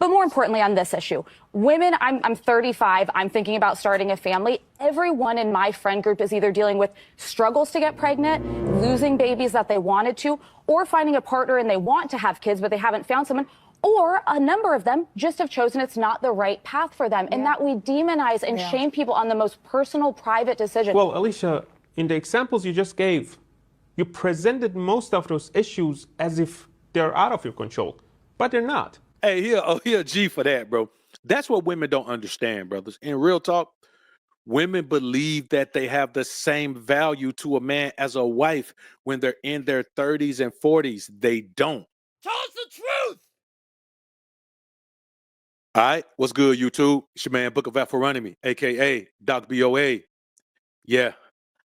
But more importantly on this issue, women, I'm 35, I'm thinking about starting a family. Everyone in my friend group is either dealing with struggles to get pregnant, losing babies that they wanted to, or finding a partner and they want to have kids, but they haven't found someone. Or a number of them just have chosen it's not the right path for them, and that we demonize and shame people on the most personal, private decision. Well, Alicia, in the examples you just gave, you presented most of those issues as if they're out of your control, but they're not. Hey, here a G for that, bro. That's what women don't understand, brothers. In real talk, women believe that they have the same value to a man as a wife when they're in their 30s and 40s. They don't. Tell us the truth. All right, what's good, YouTube? It's your man, Book of AlphaRonomy, aka Doc BOA. Yeah,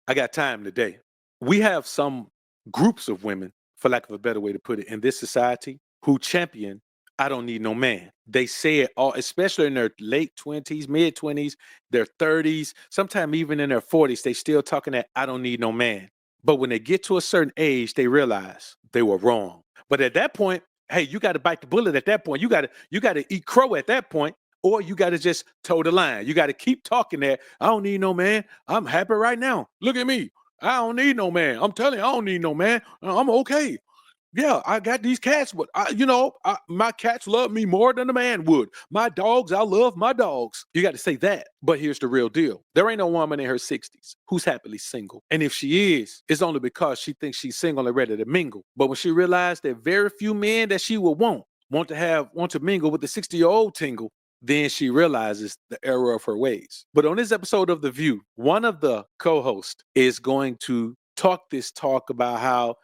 I got time today. We have some groups of women, for lack of a better way to put it, in this society who champion I don't need no man. They say it all, especially in their late 20s, mid 20s, their 30s, sometimes even in their 40s, they still talking that I don't need no man. But when they get to a certain age, they realize they were wrong. But at that point, hey, you got to bite the bullet at that point. You got to eat crow at that point, or you got to just toe the line. You got to keep talking that I don't need no man. I'm happy right now. Look at me. I don't need no man. I'm telling you, I don't need no man. I'm okay. Yeah, I got these cats, but my cats love me more than a man would. My dogs, I love my dogs. You got to say that. But here's the real deal. There ain't no woman in her 60s who's happily single. And if she is, it's only because she thinks she's single and ready to mingle. But when she realized that very few men that she would want to mingle with the 60-year-old tingle, then she realizes the error of her ways. But on this episode of The View, one of the co-hosts is going to talk this talk about how,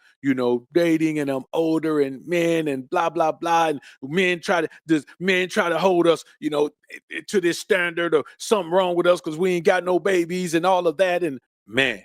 dating and I'm older and men and blah, blah, blah. And men try to hold us, to this standard or something wrong with us because we ain't got no babies and all of that. And man,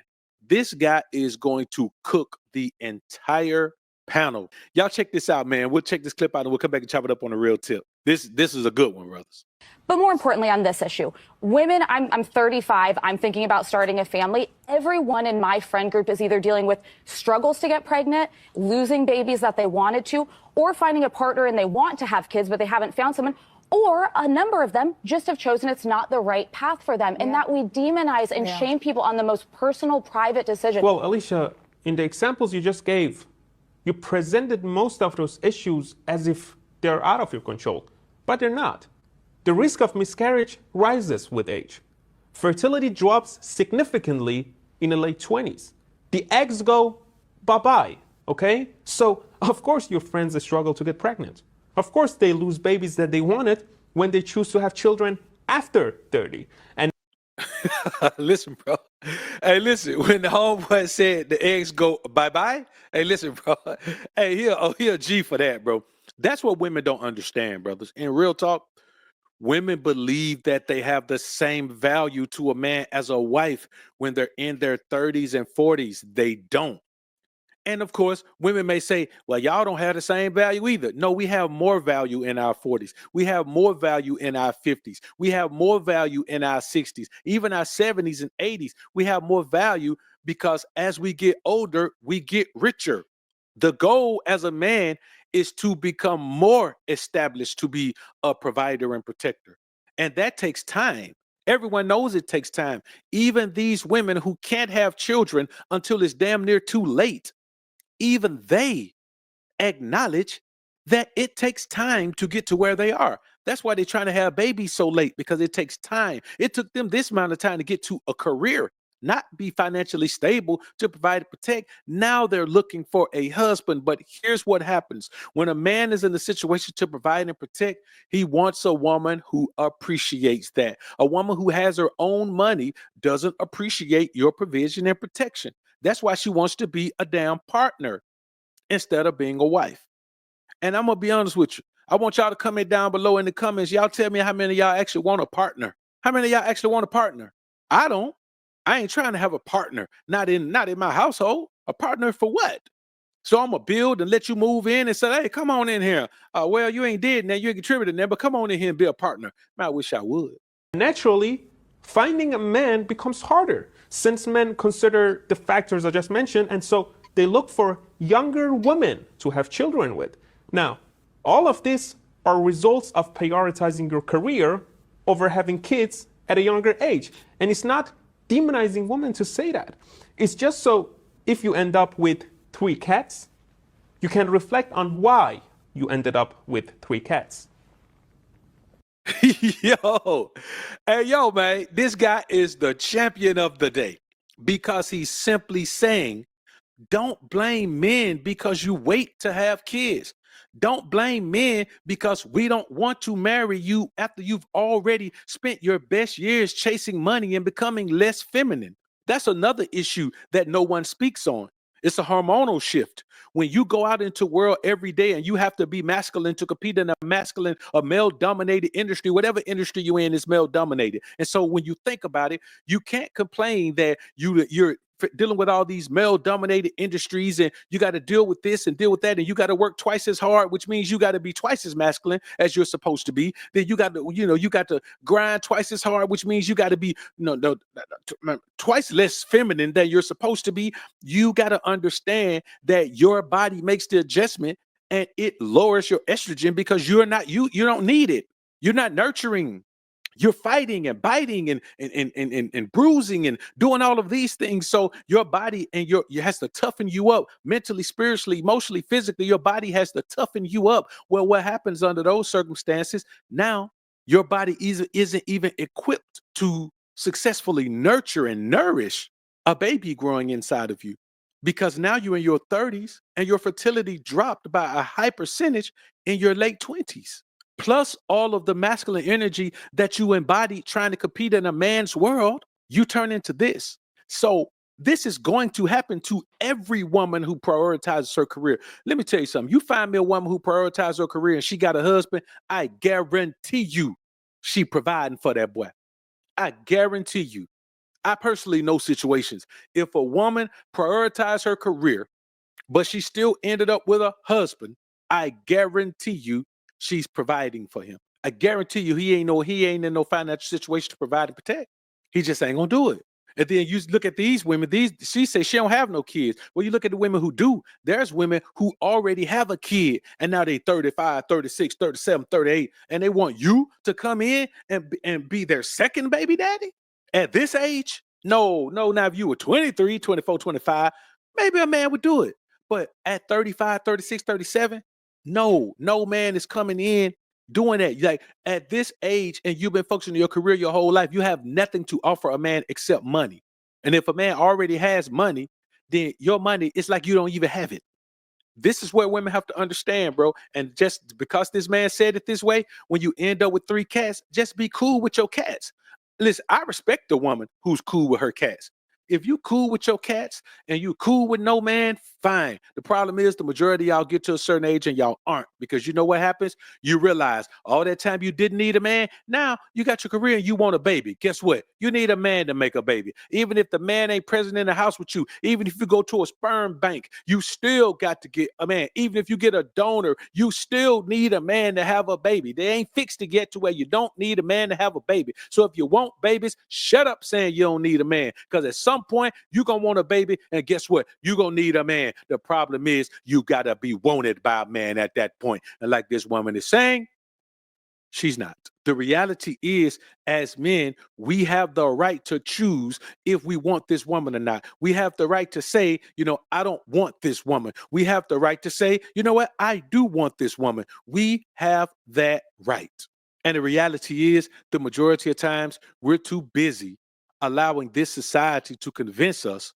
this guy is going to cook the entire panel. Y'all check this out, man. We'll check this clip out and we'll come back and chop it up on a real tip. This is a good one, brothers. But more importantly on this issue, women, I'm 35, I'm thinking about starting a family. Everyone in my friend group is either dealing with struggles to get pregnant, losing babies that they wanted to, or finding a partner and they want to have kids, but they haven't found someone. Or a number of them just have chosen it's not the right path for them, and that we demonize and shame people on the most personal, private decision. Well, Alicia, in the examples you just gave, you presented most of those issues as if they're out of your control, but they're not. The risk of miscarriage rises with age. Fertility drops significantly in the late 20s. The eggs go bye-bye, okay? So, of course, your friends struggle to get pregnant. Of course, they lose babies that they wanted when they choose to have children after 30. And listen, bro. Hey, listen, when the homeboy said the eggs go bye-bye, hey, listen, bro. Hey, here a G for that, bro. That's what women don't understand, brothers. In real talk, women believe that they have the same value to a man as a wife when they're in their 30s and 40s. They don't. And of course, women may say, well, y'all don't have the same value either. No, we have more value in our 40s. We have more value in our 50s. We have more value in our 60s, even our 70s and 80s. We have more value because as we get older, we get richer. The goal as a man is to become more established to be a provider and protector. And that takes time. Everyone knows it takes time. Even these women who can't have children until it's damn near too late, even they acknowledge that it takes time to get to where they are. That's why they're trying to have babies so late, because it takes time. It took them this amount of time to get to a career, not be financially stable to provide and protect. Now they're looking for a husband. But here's what happens. When a man is in a situation to provide and protect, he wants a woman who appreciates that. A woman who has her own money doesn't appreciate your provision and protection. That's why she wants to be a damn partner instead of being a wife. And I'm going to be honest with you. I want y'all to comment down below in the comments. Y'all tell me how many of y'all actually want a partner. How many of y'all actually want a partner? I don't. I ain't trying to have a partner. Not in my household. A partner for what? So I'm going to build and let you move in and say, hey, come on in here. Well, you ain't dead now. You ain't contributed now, but come on in here and be a partner. Man, I wish I would. naturally, finding a man becomes harder since men consider the factors I just mentioned, and so they look for younger women to have children with. Now, all of this are results of prioritizing your career over having kids at a younger age. And it's not demonizing women to say that. It's just so if you end up with 3 cats, you can reflect on why you ended up with 3 cats. Yo, hey, yo, man, this guy is the champion of the day because he's simply saying, don't blame men because you wait to have kids. Don't blame men because we don't want to marry you after you've already spent your best years chasing money and becoming less feminine. That's another issue that no one speaks on. It's a hormonal shift. When you go out into the world every day and you have to be masculine to compete in a male-dominated industry, whatever industry you're in is male-dominated. And so when you think about it, you can't complain that you're dealing with all these male-dominated industries and you got to deal with this and deal with that and you got to work twice as hard, which means you got to be twice as masculine as you're supposed to be. Then you got to, you got to grind twice as hard, which means you got to be twice less feminine than you're supposed to be. You got to understand that your body makes the adjustment and it lowers your estrogen because you don't need it. You're not nurturing. You're fighting and biting and bruising and doing all of these things. So your body and you has to toughen you up mentally, spiritually, emotionally, physically. Your body has to toughen you up. Well, what happens under those circumstances? Now your body isn't even equipped to successfully nurture and nourish a baby growing inside of you. Because now you're in your 30s and your fertility dropped by a high percentage in your late 20s. Plus all of the masculine energy that you embody trying to compete in a man's world, you turn into this. So this is going to happen to every woman who prioritizes her career. Let me tell you something. You find me a woman who prioritizes her career and she got a husband, I guarantee you she providing for that boy. I guarantee you. I personally know situations. If a woman prioritized her career, but she still ended up with a husband, I guarantee you she's providing for him. I guarantee you he ain't in no financial situation to provide and protect. He just ain't gonna do it. And then you look at these women, she says she don't have no kids. Well, you look at the women who do, there's women who already have a kid and now they 35, 36, 37, 38, and they want you to come in and be their second baby daddy at this age? No, now if you were 23, 24, 25, maybe a man would do it. But at 35, 36, 37, no man is coming in doing that. Like at this age, and you've been focusing on your career your whole life, you have nothing to offer a man except money. And if a man already has money, then your money, it's like you don't even have it. This is where women have to understand, bro. And just because this man said it this way, when you end up with 3 cats, just be cool with your cats. Listen, I respect the woman who's cool with her cats. If you cool with your cats and you cool with no man, fine. The problem is the majority of y'all get to a certain age and y'all aren't, because you know what happens? You realize all that time you didn't need a man. Now you got your career and you want a baby. Guess what? You need a man to make a baby. Even if the man ain't present in the house with you, even if you go to a sperm bank, you still got to get a man. Even if you get a donor, you still need a man to have a baby. They ain't fixed to get to where you don't need a man to have a baby. So if you want babies, shut up saying you don't need a man, because at some point you're gonna want a baby, and guess what? You're gonna need a man. The problem is you gotta be wanted by a man at that point. And like this woman is saying, she's not. The reality is, as men, we have the right to choose if we want this woman or not. We have the right to say, I don't want this woman. We have the right to say, you know what? I do want this woman. We have that right. And the reality is, the majority of times, we're too busy allowing this society to convince us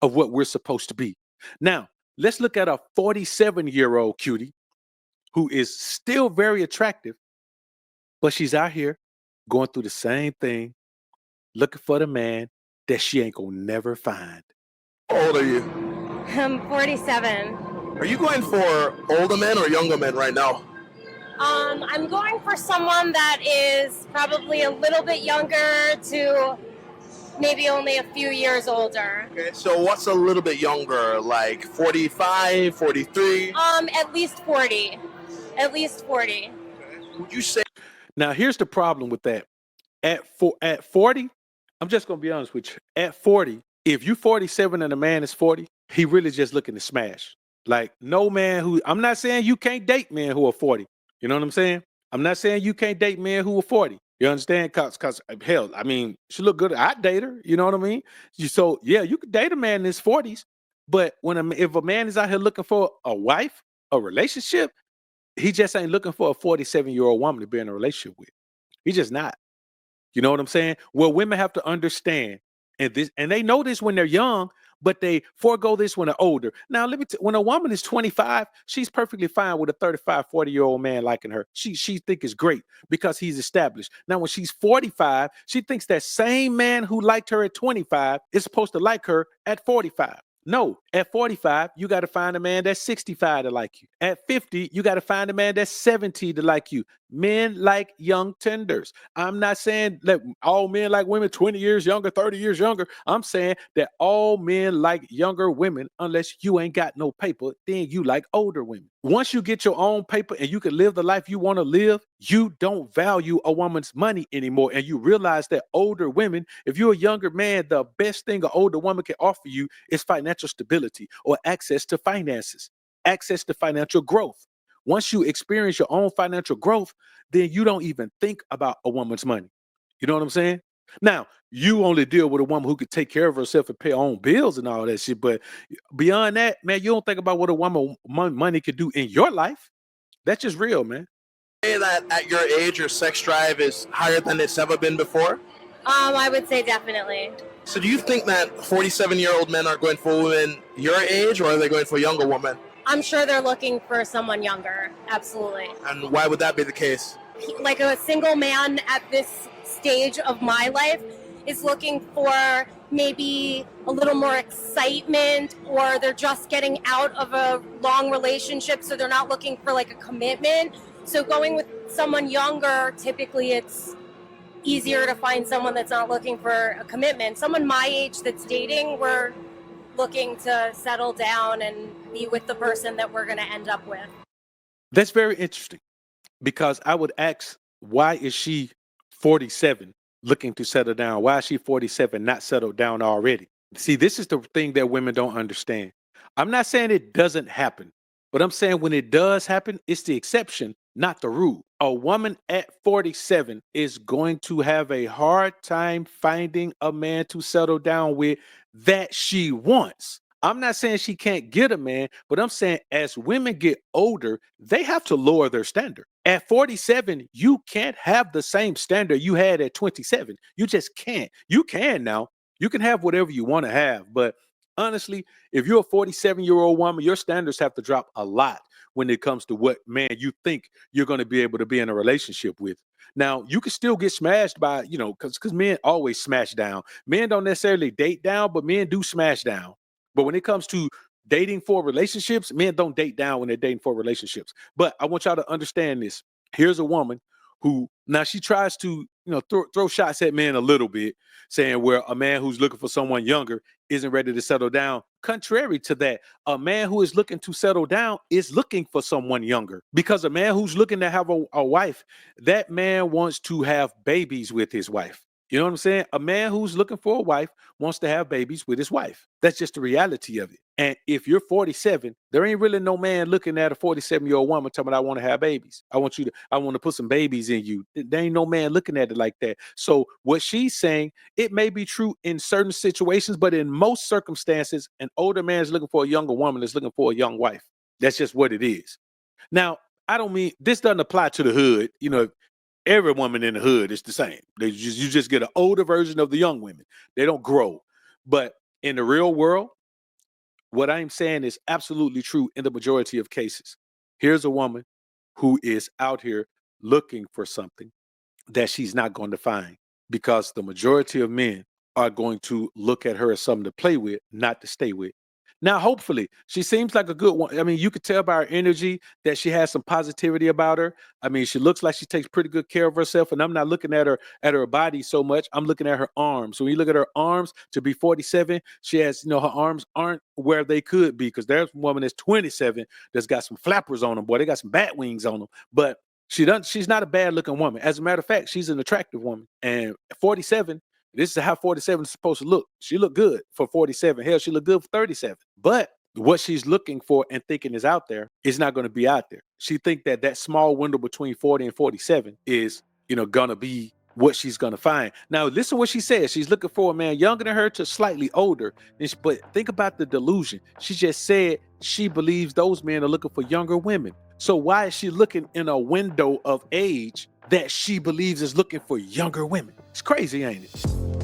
of what we're supposed to be. Now, let's look at a 47-year-old cutie who is still very attractive, but she's out here going through the same thing, looking for the man that she ain't gonna never find. How old are you? I'm 47. Are you going for older men or younger men right now? I'm going for someone that is probably a little bit younger to maybe only a few years older. Okay, so what's a little bit younger, like 45, 43? At least 40. At least 40. Would you say? Now, here's the problem with that. At 40, I'm just going to be honest with you. At 40, if you 47 and a man is 40, he really just looking to smash. Like, no man I'm not saying you can't date men who are 40. You know what I'm saying? I'm not saying you can't date men who are 40. You understand? Cause hell, I mean, she look good. I'd date her. You know what I mean? So yeah, you could date a man in his 40s, but if a man is out here looking for a wife, a relationship, he just ain't looking for a 47-year-old woman to be in a relationship with. He's just not. You know what I'm saying? Well, women have to understand, and they know this when they're young, but they forego this when they're older. Now, when a woman is 25, she's perfectly fine with a 35, 40-year-old man liking her. She think it's great because he's established. Now, when she's 45, she thinks that same man who liked her at 25 is supposed to like her at 45. No, at 45, you got to find a man that's 65 to like you. At 50, you got to find a man that's 70 to like you. Men like young tenders. I'm not saying that all men like women 20 years younger, 30 years younger. I'm saying that all men like younger women, unless you ain't got no paper, then you like older women. Once you get your own paper and you can live the life you want to live, you don't value a woman's money anymore. And you realize that older women, if you're a younger man, the best thing an older woman can offer you is financial stability or access to finances, access to financial growth. Once you experience your own financial growth, then you don't even think about a woman's money. You know what I'm saying? Now, you only deal with a woman who could take care of herself and pay her own bills and all that shit. But beyond that, man, you don't think about what a woman money could do in your life. That's just real, man. Say that at your age, your sex drive is higher than it's ever been before? I would say definitely. So do you think that 47-year-old men are going for women your age, or are they going for younger women? I'm sure they're looking for someone younger. Absolutely. And why would that be the case? Like a single man at this stage of my life is looking for maybe a little more excitement, or they're just getting out of a long relationship, so they're not looking for like a commitment. So going with someone younger, typically it's easier to find someone that's not looking for a commitment. Someone my age that's dating, we're looking to settle down and be with the person that we're going to end up with. That's very interesting, because I would ask, why is she 47 looking to settle down? Why is she 47 not settled down already? See, this is the thing that women don't understand. I'm not saying it doesn't happen, but I'm saying when it does happen, it's the exception, not the rule. A woman at 47 is going to have a hard time finding a man to settle down with that she wants. I'm not saying she can't get a man, but I'm saying as women get older, they have to lower their standard. At 47, you can't have the same standard you had at 27. You just can't. You can now. You can have whatever you want to have. But honestly, if you're a 47-year-old woman, your standards have to drop a lot when it comes to what man you think you're going to be able to be in a relationship with. Now, you can still get smashed by, because men always smash down. Men don't necessarily date down, but men do smash down. But when it comes to dating for relationships, men don't date down when they're dating for relationships. But I want y'all to understand this. Here's a woman who, now she tries to, throw shots at men a little bit, saying where a man who's looking for someone younger isn't ready to settle down. Contrary to that, a man who is looking to settle down is looking for someone younger, because a man who's looking to have a wife, that man wants to have babies with his wife. You know what I'm saying? A man who's looking for a wife wants to have babies with his wife. That's just the reality of it. And if you're 47, there ain't really no man looking at a 47-year-old woman telling me, I want to have babies. I want to put some babies in you. There ain't no man looking at it like that. So what she's saying, it may be true in certain situations, but in most circumstances, an older man is looking for a younger woman that's looking for a young wife. That's just what it is. Now, I don't mean, this doesn't apply to the hood. Every woman in the hood is the same. You just get an older version of the young women. They don't grow. But in the real world, what I'm saying is absolutely true in the majority of cases. Here's a woman who is out here looking for something that she's not going to find, because the majority of men are going to look at her as something to play with, not to stay with. Now, hopefully, she seems like a good one. I mean, you could tell by her energy that she has some positivity about her. I mean, she looks like she takes pretty good care of herself. And I'm not looking at her body so much. I'm looking at her arms. When you look at her arms, to be 47, she has, her arms aren't where they could be, because there's a woman that's 27 that's got some flappers on them. Boy, they got some bat wings on them. But she's not a bad looking woman. As a matter of fact, she's an attractive woman. And 47, this is how 47 is supposed to look. She looked good for 47. Hell, she looked good for 37. But what she's looking for and thinking is out there is not going to be out there. She think that that small window between 40 and 47 is, gonna be what she's gonna find. Now, listen what she says. She's looking for a man younger than her to slightly older. But think about the delusion. She just said she believes those men are looking for younger women. So why is she looking in a window of age that she believes is looking for younger women? It's crazy, ain't it?